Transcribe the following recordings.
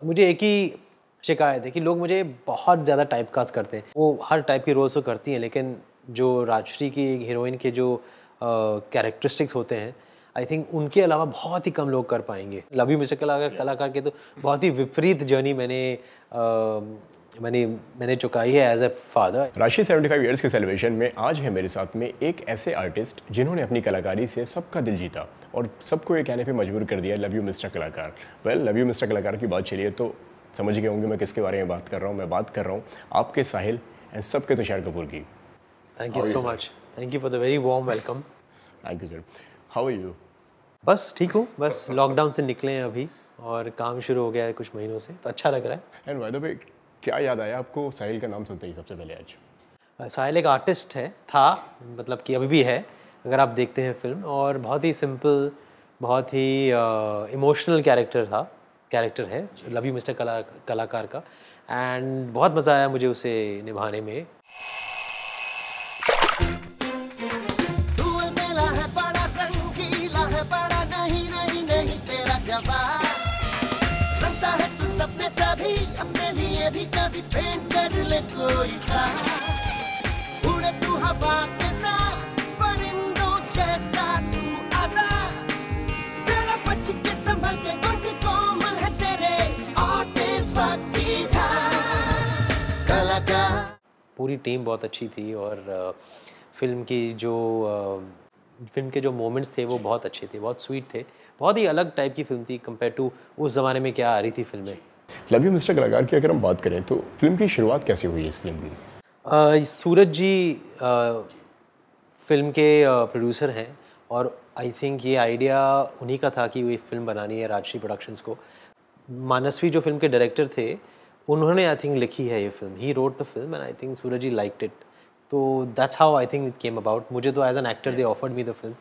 मुझे एक ही शिकायत है कि लोग मुझे बहुत ज़्यादा टाइप कास्ट करते हैं। वो हर टाइप के रोल्स तो करती हैं, लेकिन जो राजश्री की हीरोइन के जो कैरेक्टरिस्टिक्स होते हैं, आई थिंक उनके अलावा बहुत ही कम लोग कर पाएंगे। लव यू मिस्टर कलाकार के तो बहुत ही विपरीत जर्नी मैंने चुकाई है एज ए फादर। राशि 75 ईयर्स के सेलिब्रेशन में आज है मेरे साथ में एक ऐसे आर्टिस्ट जिन्होंने अपनी कलाकारी से सबका दिल जीता और सबको ये कहने पे मजबूर कर दिया लव यू मिस्टर कलाकार। लव यू मिस्टर कलाकार की बात चलिए तो समझ गए होंगे मैं किसके बारे में बात कर रहा हूँ। मैं बात कर रहा हूँ आपके साहिल एंड सबके तुषार कपूर की। Thank you so much, thank you for the very warm welcome. Thank you sir, how are you? बस ठीक हूँ, बस लॉकडाउन से निकले हैं अभी और काम शुरू हो गया है कुछ महीनों से, तो अच्छा लग रहा है। एंड बाय द वे, क्या याद आया आपको साहिल का नाम सुनते ही सबसे पहले आज? साहिल एक आर्टिस्ट था, मतलब कि अभी भी है अगर आप देखते हैं फिल्म, और बहुत ही सिंपल, बहुत ही इमोशनल कैरेक्टर है लव यू मिस्टर कलाकार का। एंड बहुत मज़ा आया मुझे उसे निभाने में। अपने लिए भी कभी पेंट कर ले कोई उड़े तू हवा के साथ परिंदों जैसा तू आजाद जरा बच के संभल के उनकी कोमल है तेरे और तेज वक्त की धार कलाकार। पूरी टीम बहुत अच्छी थी और फिल्म के जो मोमेंट्स थे वो बहुत अच्छे थे, बहुत स्वीट थे, बहुत ही अलग टाइप की फिल्म थी कंपेयर टू उस ज़माने में क्या आ रही थी फिल्में। लव यू मिस्टर कलाकार की अगर हम बात करें तो फिल्म की शुरुआत कैसे हुई इस फिल्म की? सूरज जी फिल्म के प्रोड्यूसर हैं और आई थिंक ये आइडिया उन्हीं का था कि ये फिल्म बनानी है राजश्री प्रोडक्शंस को। मानसवी जो फिल्म के डायरेक्टर थे उन्होंने आई थिंक लिखी है ये film, he wrote the film and I think Suraj ji liked it, तो that's how I think it came about. मुझे तो as an actor they offered me the film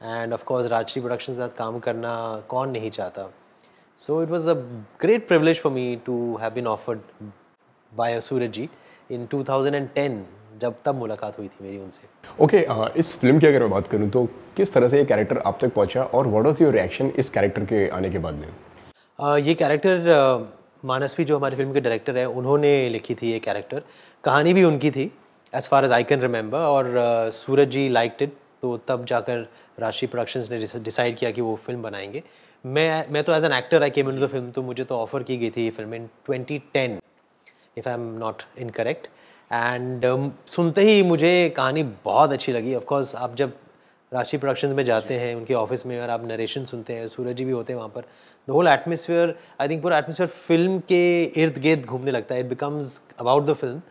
and of course Rajshri productions के साथ काम करना कौन नहीं चाहता। So it was a great privilege for me to have been offered by Suraj ji in 2010 जब तब मुलाकात हुई थी मेरी उनसे। ओके, इस फिल्म की अगर मैं बात करूं तो किस तरह से ये कैरेक्टर आप तक पहुंचा और व्हाट वाज योर रिएक्शन इस कैरेक्टर के आने के बाद में? ये कैरेक्टर मानसवी जो हमारी फिल्म के डायरेक्टर हैं उन्होंने लिखी थी। ये कैरेक्टर कहानी भी उनकी थी as far as I can remember, और सूरज जी लाइक्ड इट, तो तब जाकर राजश्री प्रोडक्शंस ने डिसाइड किया कि वो फिल्म बनाएंगे। मैं तो as an actor I came into the film, तो मुझे तो ऑफर की गई थी ये film in 2010 if I am not incorrect. And सुनते ही मुझे कहानी बहुत अच्छी लगी। ऑफ कोर्स आप जब राजश्री प्रोडक्शंस में जाते हैं उनके ऑफिस में और आप नरेशन सुनते हैं, सूरज जी भी होते हैं वहाँ पर, the whole atmosphere, I think पूरा एटमॉस्फेयर फिल्म के इर्द गिर्द घूमने लगता है, it becomes about the film.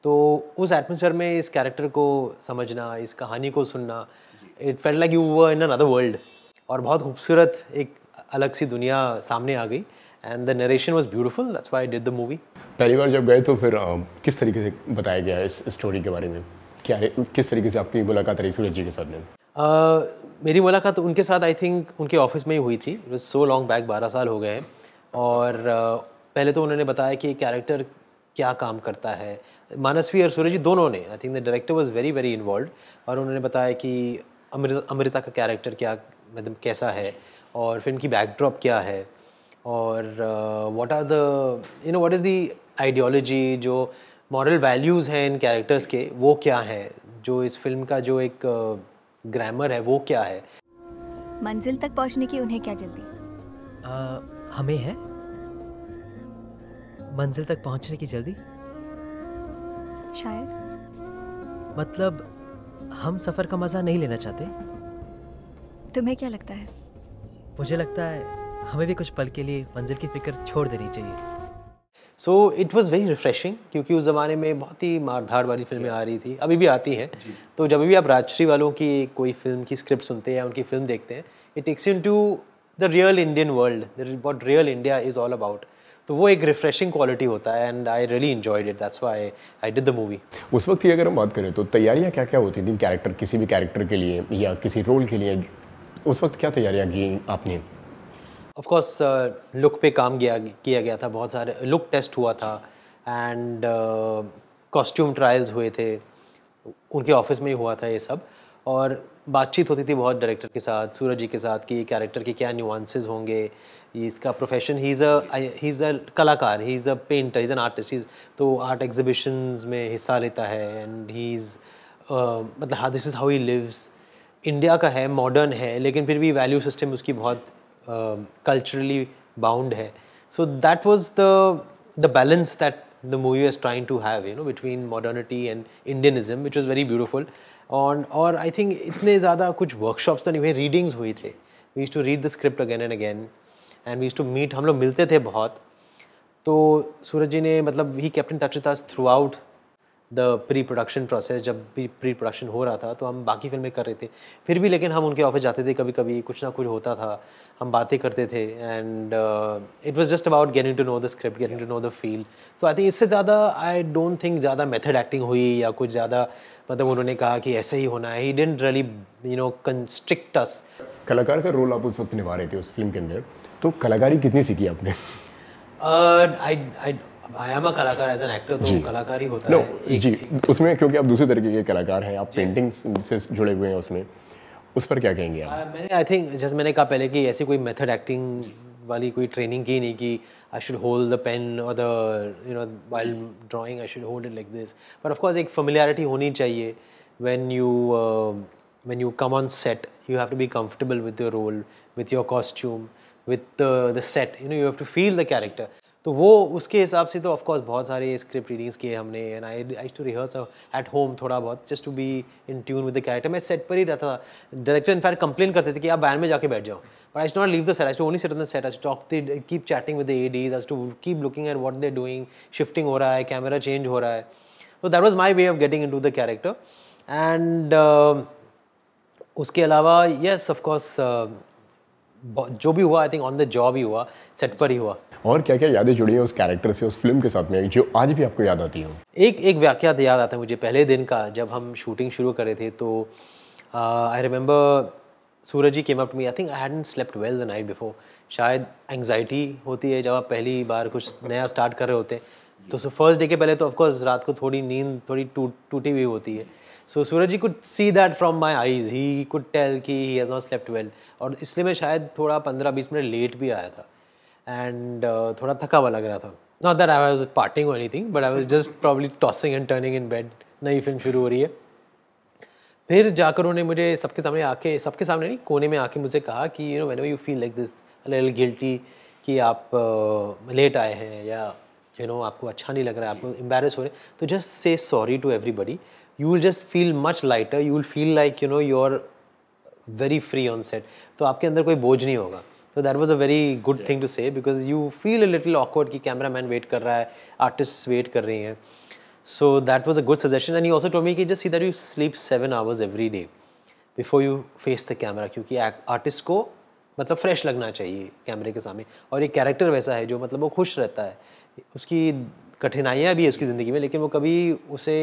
तो उस एटमॉस्फेयर में इस कैरेक्टर को समझना, इस कहानी को सुनना, it felt like you were in another world, और बहुत खूबसूरत एक अलग सी दुनिया सामने आ गई and the narration was beautiful, that's why I did the movie. पहली बार जब गए तो फिर किस तरीके से बताया गया इस स्टोरी के बारे में? किस तरीके से आपकी मुलाकात रही सूरज जी के साथ में? मेरी मुलाकात उनके साथ आई थिंक उनके ऑफिस में ही हुई थी। It was so long back, 12 साल हो गए हैं। और पहले तो उन्होंने बताया कि कैरेक्टर क्या काम करता है। मानसवी और सूरज जी दोनों ने, I think the director was very very involved, और उन्होंने बताया कि अमृता का कैरेक्टर क्या, मतलब कैसा है, और फिल्म की बैकड्रॉप क्या है, और what are the what is the ideology, जो मॉरल वैल्यूज़ हैं इन कैरेक्टर्स के वो क्या हैं, जो इस फिल्म का जो एक ग्रामर है वो क्या है। मंजिल तक पहुंचने की उन्हें क्या जल्दी? हमें है मंजिल तक पहुंचने की जल्दी, शायद। मतलब हम सफ़र का मज़ा नहीं लेना चाहते। तुम्हें क्या लगता है? मुझे लगता है हमें भी कुछ पल के लिए मंजिल की फिक्र छोड़ देनी चाहिए। So it was very refreshing, क्योंकि उस ज़माने में बहुत ही मारधाड़ वाली फिल्में आ रही थी, अभी भी आती हैं। तो जब भी आप राजश्री वालों की कोई फिल्म की स्क्रिप्ट सुनते हैं या उनकी फिल्म देखते हैं, it takes you into the real Indian world, what real India is all about. तो वो एक रिफ्रेशिंग क्वालिटी होता है and I really enjoyed it, that's why I did the movie. उस वक्त की अगर हम बात करें तो तैयारियां क्या क्या होती थी किसी भी कैरेक्टर के लिए या किसी रोल के लिए? उस वक्त क्या तैयारियां की आपने? ऑफ कोर्स लुक पे काम किया गया था, बहुत सारे लुक टेस्ट हुआ था एंड कॉस्ट्यूम ट्रायल्स हुए थे, उनके ऑफिस में ही हुआ था ये सब। और बातचीत होती थी बहुत डायरेक्टर के साथ, सूरज जी के साथ, कि ये कैरेक्टर के क्या न्यूआंसेस होंगे, ये इसका प्रोफेशन, ही इज़ अ कलाकार, he is a painter, he is an artist, तो आर्ट एग्जीबिशंस में हिस्सा लेता है, एंड ही इज़ मतलब this is how he lives. India का है, मॉडर्न है, लेकिन फिर भी वैल्यू सिस्टम उसकी बहुत कल्चरली बाउंड है। सो that was the balance that the movie was trying to have, you know, between modernity and Indianism, which was very beautiful. और I think इतने ज़्यादा कुछ workshops तो नहीं हुए, readings हुई थे. We used to read the script again and again, and we used to meet, हम लोग मिलते थे बहुत. तो सूरज जी ने मतलब he kept in touch with us throughout the pre-production process. जब भी pre-production हो रहा था तो हम बाकी फिल्में कर रहे थे, फिर भी लेकिन हम उनके ऑफिस जाते थे, कभी कभी कुछ ना कुछ होता था, हम बातें करते थे, and it was just about getting to know the script, getting to know the feel. तो आई थिंक इससे ज़्यादा आई डोंट थिंक ज़्यादा मेथड एक्टिंग हुई या कुछ ज़्यादा मतलब उन्होंने कहा कि ऐसे ही होना है. He didn't really you know constrict us. कलाकार का रोल आप उस वक्त निभा रहे थे उस फिल्म के अंदर, तो कलाकारी कितनी सीखी आपने? I am a कलाकार एज एन एक्टर, तो कलाकार ही होता है. जी, उसमें क्योंकि आप दूसरे तरीके के कलाकार हैं, आप पेंटिंग से जुड़े हुए हैं उसमें, उस पर क्या कहेंगे आप? मैंने आई थिंक जैसे मैंने कहा पहले कि ऐसी कोई मेथड एक्टिंग वाली कोई ट्रेनिंग की नहीं कि I should hold the pen और the you know while drawing I should hold it like this. But of course एक फेमिलियरिटी होनी चाहिए. When you come on set you have to be comfortable with your role, with your costume, with the set, you know you have to feel the character. तो वो उसके हिसाब से तो of course बहुत सारे स्क्रिप्ट रीडिंग्स किए हमने, and I used to rehearse at home थोड़ा बहुत, just to be in tune with the character. मैं सेट पर ही रहता था. डायरेक्टर इनफैक्ट कंप्लेन करते थे कि आप वैन में जाके बैठ जाओ, but I should not leave the set, I should only sit on the set, I should talk, keep chatting with the ADs, I should to keep looking at what they are doing, shifting हो रहा है, camera change हो रहा है. तो that was my way of getting into the character. And उसके अलावा yes of course जो भी हुआ I think on the job ही हुआ, सेट पर ही हुआ. और क्या क्या यादें जुड़ी हैं उस कैरेक्टर से, उस फिल्म के साथ में, जो आज भी आपको याद आती हो? एक वाकया याद आता है मुझे पहले दिन का, जब हम शूटिंग शुरू कर रहे थे. तो I remember Suraj ji came up to me. I think I hadn't slept well the night before. शायद एंग्जाइटी होती है जब आप पहली बार कुछ नया स्टार्ट कर रहे होते हैं. तो फर्स्ट डे के पहले तो ऑफकोर्स रात को थोड़ी नींद थोड़ी टूटी हुई होती है. So Suraj ji could see that from my eyes, he could tell कि he has not slept well. और इसलिए मैं शायद थोड़ा 15-20 मिनट लेट भी आया था, एंड थोड़ा थका हुआ लग रहा था. Not that I was partying or anything, but I was just probably tossing and turning in bed. नई फिल्म शुरू हो रही है. फिर जाकर उन्होंने मुझे सबके सामने नहीं, कोने में आके मुझसे कहा कि you know whenever you feel like this a little guilty कि आप लेट आए हैं या यू नो आपको अच्छा नहीं लग रहा है, आपको एम्बैरेस हो रहे, तो just say sorry to everybody. You will just feel much lighter. You will feel like you know you're very free on set. तो आपके अंदर कोई बोझ नहीं होगा. So that was a very good thing to say because you feel a little awkward कि cameraman wait कर रहा है, artists wait कर रही हैं. So that was a good suggestion. And he also told me कि just see that you sleep 7 hours every day before you face the camera, क्योंकि artist को मतलब fresh लगना चाहिए कैमरे के सामने. और ये कैरेक्टर वैसा है जो मतलब वो खुश रहता है. उसकी कठिनाइयाँ भी है उसकी ज़िंदगी में, लेकिन वो कभी उसे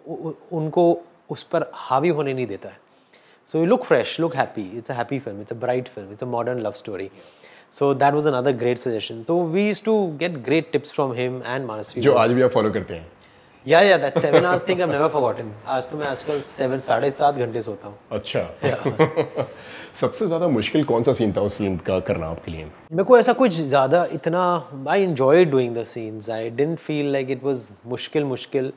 उनको उस पर हावी होने नहीं देता है. So you look fresh, look happy. It's a happy film, it's a bright film, it's a modern love story. So that was another great suggestion. तो we used to get great tips from him and Manasvi, जो आज भी आप follow करते हैं. या that 7 hours thing I have never forgotten. आज तो मैं आजकल 7-7.5 घंटे सोता हूँ. अच्छा. सबसे ज़्यादा मुश्किल कौन सा सीन था उस फिल्म का करना आपके लिए? मेरे को ऐसा कुछ ज़्यादा इतना I enjoyed doing the scenes. I didn't feel like it was मुश्किल,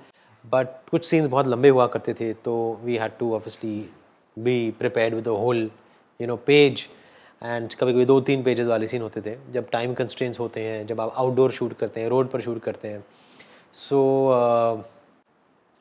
बट कुछ सीन्स बहुत लंबे हुआ करते थे, तो we had to obviously be prepared with the whole you know page. And कभी कभी 2-3 पेजेस वाले सीन होते थे जब टाइम कंस्ट्रेंट्स होते हैं, जब आप आउटडोर शूट करते हैं, रोड पर शूट करते हैं. So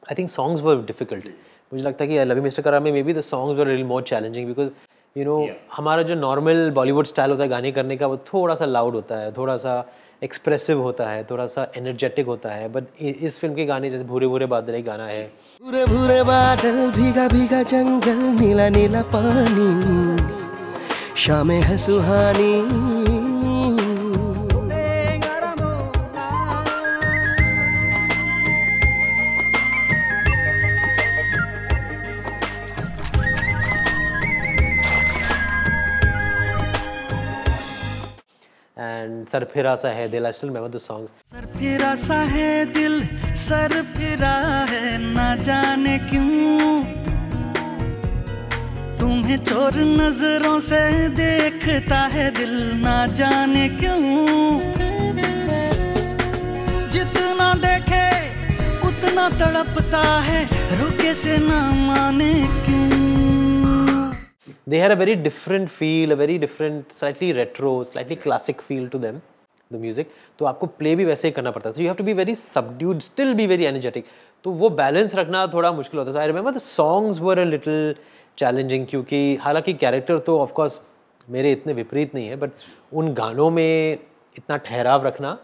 I think songs were difficult. मुझे लगता है कि लव यू मिस्टर करार में may be the songs were really more challenging because you know हमारा जो नॉर्मल बॉलीवुड स्टाइल होता है गाने करने का, वो थोड़ा सा लाउड होता है, थोड़ा सा एक्सप्रेसिव होता है, थोड़ा सा एनर्जेटिक होता है. बट इस फिल्म के गाने जैसे भूरे भूरे बादल एक गाना है, भूरे भूरे बादल, भीगा भीगा जंगल, नीला नीला पानी, शामें है सुहानी. एंड सर फिरा सा है दिल. I still remember the songs. Sir फिरा सा है दिल, सर फिरा है ना जाने क्यों, तुम्हें चोर नजरों से देखता है दिल ना जाने क्यों, जितना देखे उतना तड़पता है, रुके से ना माने क्यों। They had a very different feel, a very different, slightly retro, slightly classic feel to them, the music. तो आपको play भी वैसे ही करना पड़ता था. So you have to be very subdued, still be very energetic. तो वो balance रखना थोड़ा मुश्किल होता था. I remember the songs were a little challenging क्योंकि हालांकि character तो of course मेरे इतने विपरीत नहीं है, but उन गानों में इतना ठहराव रखना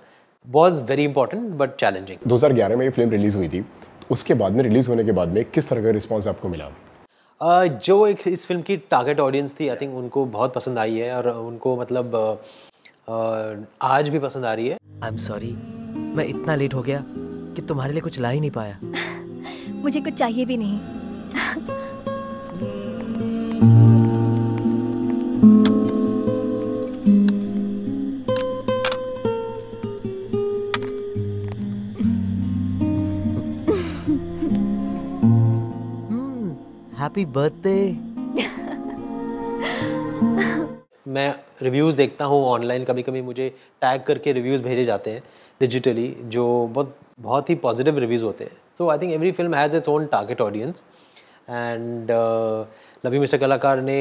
was very important but challenging. 2011 में ये फिल्म रिलीज़ हुई थी. उसके बाद में रिलीज़ होने के बाद में किस तरह का रिस्पॉन्स आपको मिला? जो एक इस फिल्म की टारगेट ऑडियंस थी, आई थिंक उनको बहुत पसंद आई है और उनको मतलब आज भी पसंद आ रही है. आई एम सॉरी, मैं इतना लेट हो गया कि तुम्हारे लिए कुछ ला ही नहीं पाया. मुझे कुछ चाहिए भी नहीं. Happy birthday. मैं रिव्यूज़ देखता हूँ ऑनलाइन, कभी कभी मुझे टैग करके रिव्यूज़ भेजे जाते हैं डिजिटली, जो बहुत ही पॉजिटिव रिव्यूज़ होते हैं. तो I think every film has its own target audience and love you mister कलाकार ने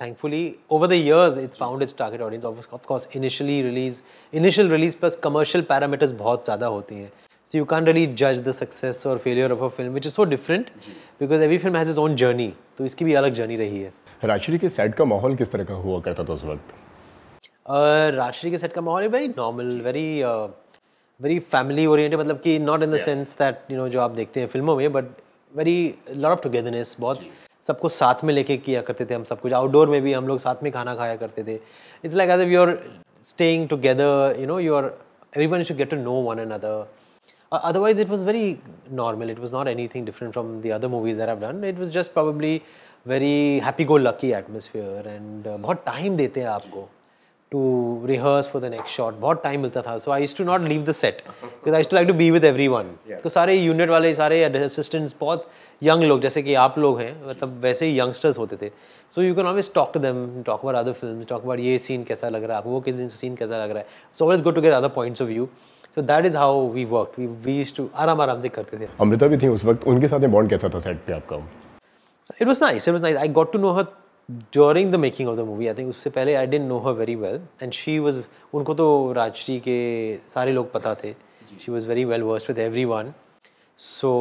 thankfully over the years it's found its target audience. Of course initial release plus commercial parameters बहुत ज़्यादा होती हैं. So you can't really judge the success or failure of a film, which is so different because every film has its own journey. तो इसकी भी अलग journey रही है. राजश्री के सेट का माहौल किस तरह का हुआ करता था उस वक्त? राजश्री के सेट का माहौल very normal, very family oriented, मतलब कि not in the sense that जो आप देखते हैं फिल्मों में, but very lot of togetherness. बहुत सबको साथ में लेके किया करते थे हम सब कुछ. आउटडोर में भी हम लोग साथ में खाना खाया करते थे. It's like as if you are staying together, you are everyone should get to know one another. Otherwise, it was very normal. It was not anything different from the other movies that I've done. It was just probably very happy-go-lucky atmosphere and बहुत time देते हैं आपको to rehearse for the next shot. बहुत time मिलता था. So I used to not leave the set because I used to like to be with everyone. तो सारे unit वाले, सारे assistants बहुत young लोग, जैसे कि आप लोग हैं, मतलब वैसे ही youngsters होते थे. So you can always talk to them, talk about other films, talk about ये scene कैसा लग रहा है आपको, वो किस scene कैसा लग रहा है. It's always good to get other points of view. So that is how we worked. We used to आराम से करते थे. अमृता भी थी उस वक्त, उनके साथ में बॉन्ड कैसा था सेट पे आपका? It was nice. I got to know her during the making of the movie. I think उससे पहले I didn't know her very well. And she was, उनको तो राजश्री के सारे लोग पता थे. She was very well versed with everyone. So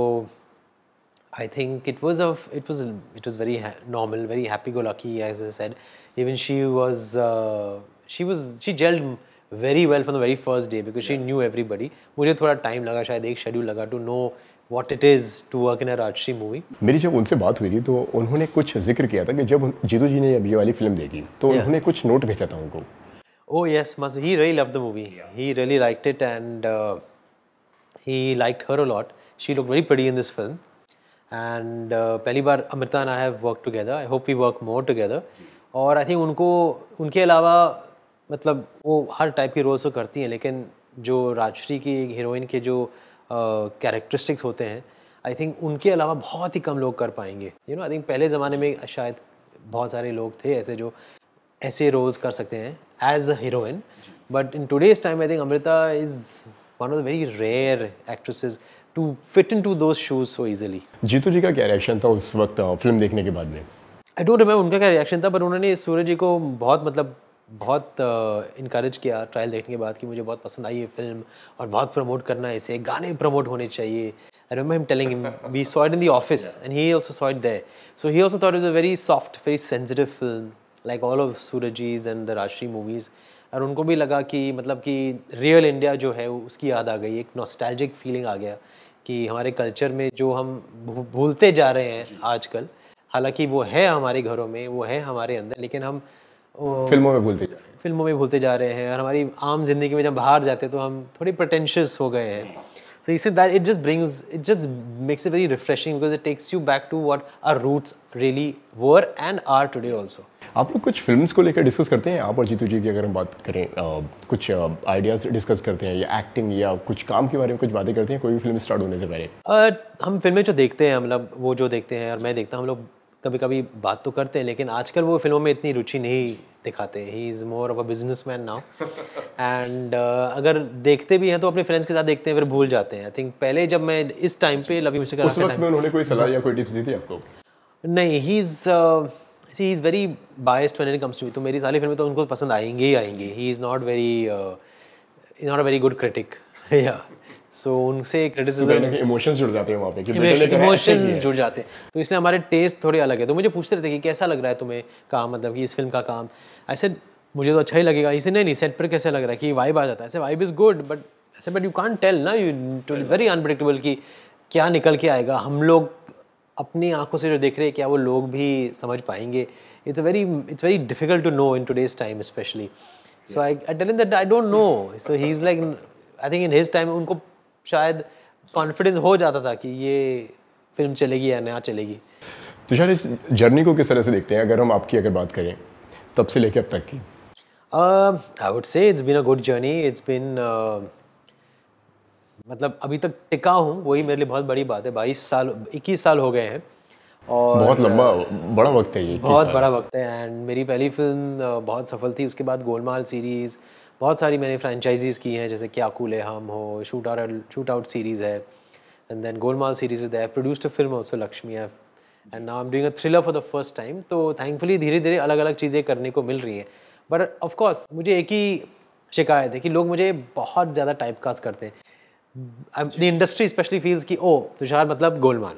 I think it was very normal, very happy-go-lucky, as I said. Even she gelled very well from the very first day because she knew everybody. मुझे थोड़ा time लगा, शायद एक schedule लगा to know what it is to work in a Rajshree movie. मेरी जब उनसे बात हुई थी तो उन्होंने कुछ जिक्र किया था कि जब जीतू जी ने ये वाली फिल्म देखी तो उन्होंने कुछ नोट भेजा था उनको. Oh yes, he really loved the movie. He really liked it and he liked her a lot. She looked very pretty in this film. And पहली बार Amrita and I have worked together. I hope we work more together. और I think उनके अलावा मतलब वो हर type के roles तो करती हैं, लेकिन जो राजश्री की हीरोइन के जो कैरेक्टरिस्टिक्स होते हैं, आई थिंक उनके अलावा बहुत ही कम लोग कर पाएंगे. आई थिंक पहले ज़माने में शायद बहुत सारे लोग थे ऐसे जो ऐसे रोल्स कर सकते हैं as a heroine, but in today's time I think Amrita is one of the very rare actresses to fit into those shoes so easily. Jeetu ji का क्या रिएक्शन था उस वक्त फिल्म देखने के बाद में? आई डोंट रिमेंबर उनका क्या रिएक्शन था, बट उन्होंने सूरज जी को बहुत इनकरेज किया ट्रायल देखने के बाद कि मुझे बहुत पसंद आई ये फिल्म और बहुत प्रमोट करना है इसे, गाने प्रमोट होने चाहिए. I remember him telling him, we saw it in the office and he also saw it there. So he also thought it was a very soft, very sensitive film, like all of Surajji's and the Rajshri movies. और उनको भी लगा कि मतलब कि real India जो है उसकी याद आ गई, एक नॉस्टैल्जिक फीलिंग आ गया कि हमारे कल्चर में जो हम भूलते जा रहे हैं आजकल, हालांकि वो है हमारे घरों में, वो है हमारे अंदर, लेकिन हम फिल्मों में भूलते जा रहे हैं और हमारी आम जिंदगी में जब बाहर जाते हैं तो हम थोड़ी प्रेटेंशियस हो गए हैं. So you see that it just makes it very refreshing because it takes you back to what our roots really were and are today also. आप लोग कुछ फिल्म्स को लेकर डिस्कस करते हैं, आप और जीतू जी की अगर हम बात करें, कुछ आइडियाज डिस्कस करते हैं या एक्टिंग या कुछ काम के बारे में कुछ बातें करते हैं कोई भी फिल्म स्टार्ट होने से पहले? हम फिल्में जो देखते हैं, मतलब वो जो देखते हैं और मैं देखता हूँ, हम लोग कभी कभी बात तो करते हैं, लेकिन आजकल वो फिल्मों में इतनी रुचि नहीं दिखाते। He is more of a businessman now and अगर देखते भी हैं तो अपने फ्रेंड्स के साथ देखते हैं, फिर भूल जाते हैं। आई थिंक पहले जब मैं इस टाइम पे लव यू मिस्टर उस वक्त में उन्होंने कोई सलाह या कोई टिप्स दी थी आपको? नहीं, he is very biased when it comes to, तो मेरी सारी फिल्में तो उनको पसंद आएंगी ही आएंगी। He is not a very good critic या सो उनसे क्रिटिसिज्म इमोशंस जुड़ जाते हैं वहाँ पे कि बेटे ने कहा अच्छा इमोशन किया है। जुड़ जाते हैं, तो इसलिए हमारे टेस्ट थोड़े अलग है। तो मुझे पूछते रहते कि कैसा लग रहा है तुम्हें काम, मतलब कि इस फिल्म का काम। ऐसे मुझे तो अच्छा ही लगेगा। इसे नहीं सेट पर कैसे लग रहा है कि वाइब आ जाता है, ऐसे वाइब इज़ गुड बट ऐसे बट यू कांट टेल ना, यू वेरी अनप्रेडिक्टेबल कि क्या निकल के आएगा। हम लोग अपनी आंखों से जो देख रहे हैं क्या वो लोग भी समझ पाएंगे? It's very difficult to know in today's time specially. So I tell him that I don't know. So he is like, I think in his time उनको शायद कॉन्फिडेंस हो जाता था कि ये फिल्म चलेगी या ना चलेगी। तुषार, इस जर्नी को किस तरह से देखते हैं अगर हम आपकी अगर बात करें तब से लेके अब तक की? I would say it's been a good journey. It's been मतलब अभी तक टिका हूँ, वही मेरे लिए बहुत बड़ी बात है। 21 साल हो गए हैं और बहुत लंबा बड़ा वक्त है ये, 21 बहुत साल। बड़ा वक्त है। एंड मेरी पहली फिल्म बहुत सफल थी, उसके बाद गोलमाल सीरीज़, बहुत सारी मैंने फ्रेंचाइजीज़ की हैं, जैसे क्या कूले हम हो, शूट आउट सीरीज़ है, and then Golmaal series is there, produced a film also Laxmi, and now I am doing a thriller for the first time. तो थैंकफुली धीरे धीरे अलग अलग चीज़ें करने को मिल रही हैं। बट ऑफकोर्स मुझे एक ही शिकायत है कि लोग मुझे बहुत ज़्यादा टाइपकास्ट करते हैं। द इंडस्ट्री स्पेशली फील्स कि ओ तुषार मतलब गोलमाल,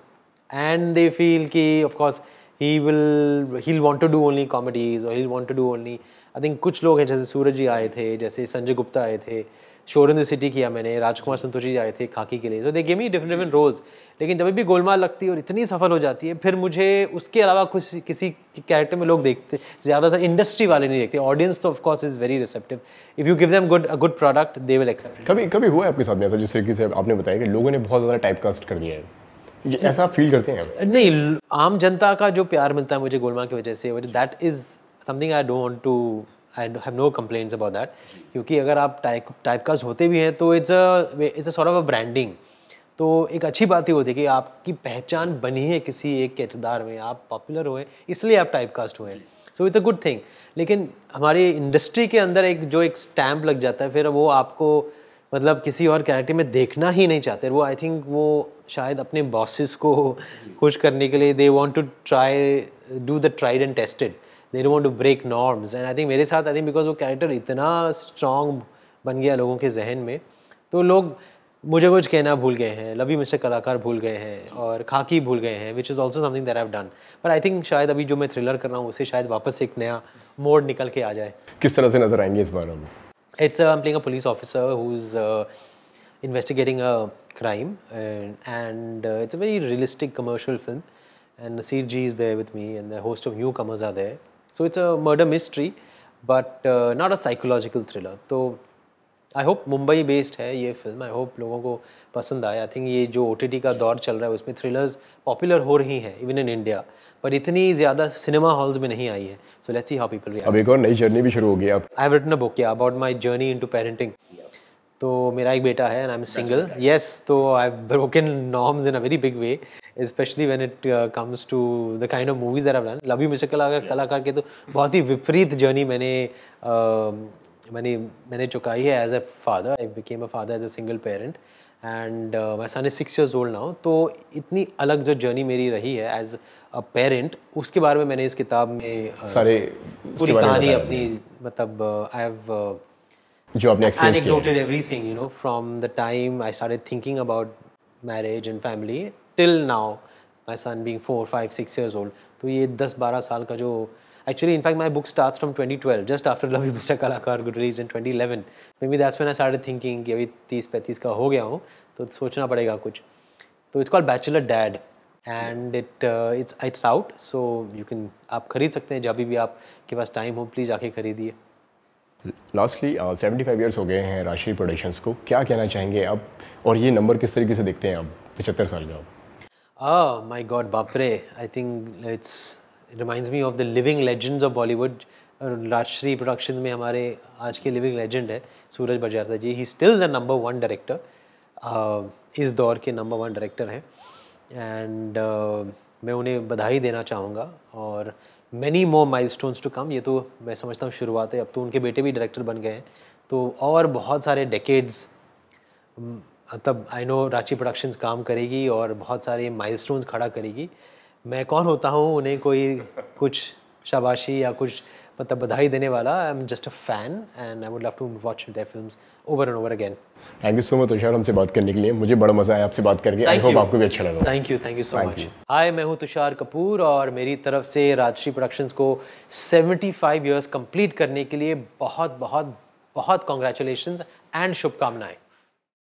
एंड दे फील कि of course he'll want to do only comedies or he'll want to do only, I think कुछ लोग हैं जैसे सूरज जी आए थे, जैसे संजय गुप्ता आए थे, शोर इन द सिटी किया मैंने, राजकुमार संतोषी जी आए थे खाकी के लिए, तो they give me different roles. लेकिन जब भी गोलमाल लगती है और इतनी सफल हो जाती है, फिर मुझे उसके अलावा कुछ किसी कैरेक्टर में लोग देखते, ज़्यादातर इंडस्ट्री वाले नहीं देखते। ऑडियंस तो of course is very receptive, if you give them good product they will accept. कभी हुआ है आपके साथ में ऐसा, जिस तरीके से आपने बताया कि लोगों ने बहुत ज़्यादा टाइपकास्ट कर दिया है, ये ऐसा फील करते हैं? नहीं, आम जनता का जो प्यार मिलता है मुझे गोलमाल की वजह से, that is something I don't want to, I have no complaints about that. क्योंकि अगर आप टाइपकास्ट होते भी हैं तो it's a sort of a branding. तो एक अच्छी बात ही होती है कि आपकी पहचान बनी है किसी एक किरदार में, आप पॉपुलर हुए इसलिए आप टाइपकास्ट हुए हैं, so it's a good thing. लेकिन हमारी इंडस्ट्री के अंदर एक स्टैम्प लग जाता है, फिर वो आपको मतलब किसी और कैरेक्टर में देखना ही नहीं चाहते वो। आई थिंक वो शायद अपने बॉसेस को खुश करने के लिए they want to do the tried and tested, they don't want to break norms. And I think मेरे साथ बिकॉज वो कैरेक्टर इतना स्ट्रॉन्ग बन गया लोगों के जहन में, तो लोग मुझे कुछ कहना भूल गए हैं, लव यू मिस्टर कलाकार भूल गए हैं और खाकी भूल गए हैं, which is also something that I have done. But I think शायद अभी जो मैं थ्रिलर कर रहा हूँ उससे शायद वापस एक नया मोड़ निकल के आ जाए। किस तरह से नजर आएंगे इस बार हम? I'm playing a police officer who's investigating a crime, and it's a very realistic commercial film. And Nasir Ji is there with me, and a host of newcomers are there. So it's a murder mystery, but not a psychological thriller. So I hope Mumbai based है ये film. I hope लोगों को पसंद आए। I think ये जो OTT का दौर चल रहा है उसमें थ्रिलर्स पॉपुलर हो रही हैं इवन इन इंडिया, पर इतनी ज़्यादा सिनेमा हॉल्स में नहीं आई है। So let's see how people react. अब एक और नई जर्नी भी शुरू हो गई आप। I have written a book about my journey into parenting. तो मेरा एक बेटा है and I am single. Yes, तो I have broken norms in a very big way, specially when it comes to the kind of movies that I have done. Love you mister Kalakaar के तो बहुत ही विपरीत जर्नी मैंने चुकाई है as a father. I became a father as a single parent and my son is 6 years old now. तो इतनी अलग जो जर्नी मेरी रही है एज अ पेरेंट, उसके बारे में मैंने इस किताब में सारे पूरी कहानी अपनी मतलब आई हैव जो आपने एक्सपीरियंस किया anecdoted everything, you know, from the time I started thinking about marriage and family till now, my son being 4, 5, 6 years old. तो ये 10-12 साल का जो actually in fact my book starts from 2012, just after Love You Mr. Kalakar got released in 2011. Maybe that's when I started thinking कि अभी 30-35 का हो गया हूँ तो सोचना पड़ेगा कुछ। तो it's called Bachelor Dad and it's out, so you can, आप खरीद सकते हैं जब भी आपके पास टाइम हो, प्लीज़ आके खरीदिए। लास्टली 75 ईयर्स हो गए हैं राजश्री प्रोडक्शंस को, क्या कहना चाहेंगे आप और ये नंबर किस तरीके से देखते हैं आप 75 साल का? माय गॉड, बाप रे, I think it reminds me of the living legends of Bollywood. Rajshri productions में हमारे आज के लिविंग लेजेंड है Suraj Barjatya ji. He still the number 1 director, इस दौर के नंबर 1 डायरेक्टर हैं। एंड मैं उन्हें बधाई देना चाहूँगा और many more milestones to come. ये तो मैं समझता हूँ शुरुआत है, अब तो उनके बेटे भी डायरेक्टर बन गए हैं, तो और बहुत सारे डेकेड्स तब आई नो रांची प्रोडक्शंस काम करेगी और बहुत सारे माइलस्टोन्स खड़ा करेगी। मैं कौन होता हूँ उन्हें कोई कुछ शाबाशी या कुछ मतलब बधाई देने वाला। I am just a fan and I would love to watch their films over and over again. Thank you so much Tushar हमसे बात करने के लिए, मुझे बड़ा मजा आया आपसे बात करके। आई होप आपको भी अच्छा लगा। Thank you so much. Hi, मैं हूँ तुषार कपूर और मेरी तरफ से राजश्री प्रोडक्शंस को 75 इयर्स कंप्लीट करने के लिए बहुत बहुत बहुत कॉन्ग्रेचुलेशंस एंड शुभकामनाएं।